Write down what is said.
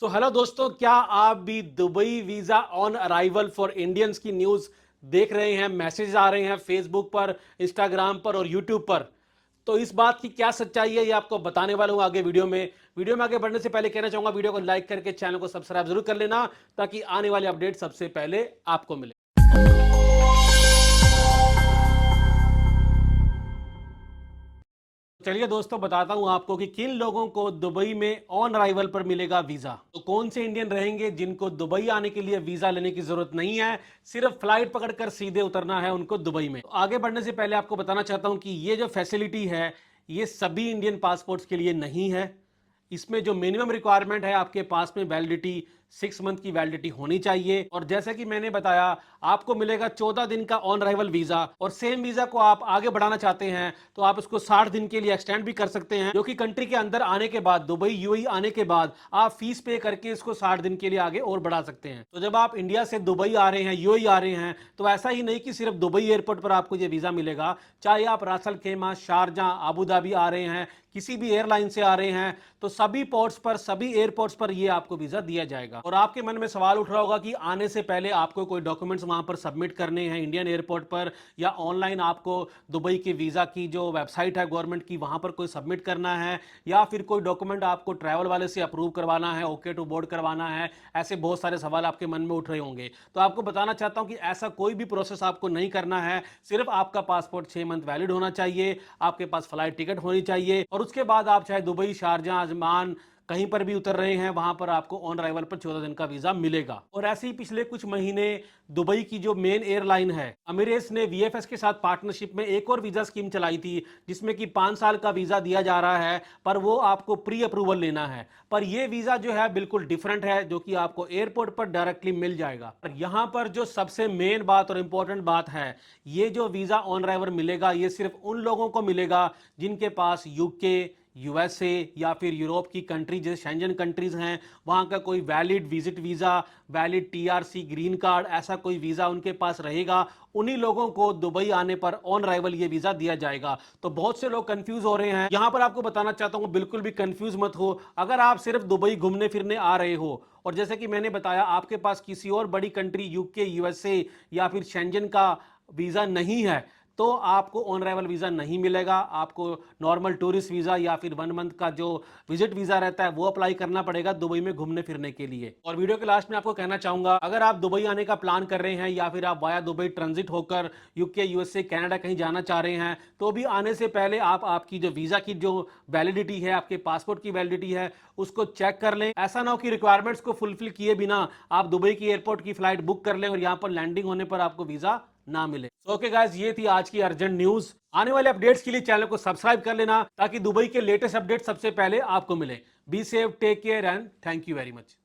Hello दोस्तों, क्या आप भी Dubai visa on arrival for Indians की न्यूज देख रहे हैं? मैसेज आ रहे हैं फेसबुक पर, इंस्टाग्राम पर और यूट्यूब पर। तो इस बात की क्या सच्चाई है, ये आपको बताने वाला हूं आगे वीडियो में आगे बढ़ने से पहले कहना चाहूंगा, वीडियो को लाइक करके चैनल को सब्सक्राइब जरूर कर लेना, ताकि आने वाले अपडेट सबसे पहले आपको मिले। चलिए दोस्तों, बताता हूं आपको कि किन लोगों को दुबई में ऑन अराइवल पर मिलेगा वीजा। तो कौन से इंडियन रहेंगे जिनको दुबई आने के लिए वीजा लेने की जरूरत नहीं है, सिर्फ फ्लाइट पकड़कर सीधे उतरना है उनको दुबई में। तो आगे बढ़ने से पहले आपको बताना चाहता हूं कि ये जो फैसिलिटी है, ये सभी इंडियन पासपोर्ट्स के लिए नहीं है। इसमें जो मिनिमम रिक्वायरमेंट है, आपके पास में वैलिडिटी 6 मंथ की वैलिडिटी होनी चाहिए। और जैसा कि मैंने बताया, आपको मिलेगा 14 दिन का ऑन अराइवल वीजा। और सेम वीजा को आप आगे बढ़ाना चाहते हैं तो आप इसको 60 दिन के लिए एक्सटेंड भी कर सकते हैं, जो कि कंट्री के अंदर आने के बाद, दुबई यूएई आने के बाद आप फीस पे करके इसको 60 दिन के लिए आगे और बढ़ा सकते हैं। तो जब आप इंडिया से दुबई आ रहे हैं, यूएई आ रहे हैं, तो ऐसा ही नहीं कि सिर्फ दुबई एयरपोर्ट पर आपको ये वीजा मिलेगा। चाहे आप रासल खेमा, शारजाह, अबू धाबी आ रहे हैं, किसी भी एयरलाइन से आ रहे हैं, तो सभी पोर्ट्स पर, सभी एयरपोर्ट्स पर यह आपको वीजा दिया जाएगा। और आपके मन में सवाल उठ रहा होगा कि आने से पहले आपको कोई डॉक्यूमेंट्स वहां पर सबमिट करने हैं इंडियन एयरपोर्ट पर, या ऑनलाइन आपको दुबई के वीजा की जो वेबसाइट है गवर्नमेंट की, वहां पर कोई सबमिट करना है, या फिर कोई डॉक्यूमेंट आपको ट्रैवल वाले से अप्रूव करवाना है, ओके टू बोर्ड करवाना है। ऐसे बहुत सारे सवाल आपके मन में उठ रहे होंगे। तो आपको बताना चाहता हूं कि ऐसा कोई भी प्रोसेस आपको नहीं करना है। सिर्फ आपका पासपोर्ट 6 मंथ वैलिड होना चाहिए, आपके पास फ्लाइट टिकट होनी चाहिए, और उसके बाद आप चाहे दुबई, शारजाह, अजमान कहीं पर भी उतर रहे हैं, वहां पर आपको ऑन अराइवल पर 14 दिन का वीजा मिलेगा। और ऐसे ही पिछले कुछ महीने दुबई की जो मेन एयरलाइन है अमीरेट्स ने वीएफएस के साथ पार्टनरशिप में एक और वीजा स्कीम चलाई थी, जिसमें कि 5 साल का वीजा दिया जा रहा है, पर वो आपको प्री अप्रूवल लेना है। पर ये वीजा जो है बिल्कुल डिफरेंट है, जो कि आपको एयरपोर्ट पर डायरेक्टली मिल जाएगा। और यहां पर जो सबसे मेन बात और इंपॉर्टेंट बात है, ये जो वीजा ऑन अराइवल मिलेगा, ये सिर्फ उन लोगों को मिलेगा जिनके पास यूके, यूएसए या फिर यूरोप की कंट्री, जैसे शेंजन कंट्रीज हैं, वहां का कोई valid visit visa, valid TRC, green card, ऐसा कोई वीजा उनके पास रहेगा। उन्हीं लोगों को दुबई आने पर ऑन अराइवल ये वीजा दिया जाएगा। तो बहुत से लोग कंफ्यूज हो रहे हैं। यहां पर आपको बताना चाहता हूं, बिल्कुल भी कंफ्यूज मत हो। अगर आप सिर्फ दुबई घूमने फिरने आ रहे हो, और जैसे कि मैंने बताया, आपके पास किसी और बड़ी कंट्री, यूके, यूएसए या फिर शेंजन का वीजा नहीं है, तो आपको ऑन अराइवल वीजा नहीं मिलेगा। आपको नॉर्मल टूरिस्ट वीजा या फिर 1 मंथ का जो विजिट वीजा रहता है, वो अप्लाई करना पड़ेगा दुबई में घूमने फिरने के लिए। और वीडियो के लास्ट में आपको कहना चाहूंगा, अगर आप दुबई आने का प्लान कर रहे हैं, या फिर आप वाया दुबई ट्रांजिट होकर यूके, यूएसए, कनाडा कहीं जाना चाह रहे हैं, तो भी आने से पहले आप आपकी जो वीजा की जो वैलिडिटी है, आपके पासपोर्ट की वैलिडिटी है, उसको चेक कर लें। ऐसा ना हो कि रिक्वायरमेंट्स को फुलफिल किए बिना आप दुबई की एयरपोर्ट की फ्लाइट बुक कर लें और यहां पर लैंडिंग होने पर आपको वीजा ना मिले। ओके गाइस, ये थी आज की अर्जेंट न्यूज। आने वाले अपडेट्स के लिए चैनल को सब्सक्राइब कर लेना, ताकि दुबई के लेटेस्ट अपडेट सबसे पहले आपको मिले। Be safe, take care and thank you very much.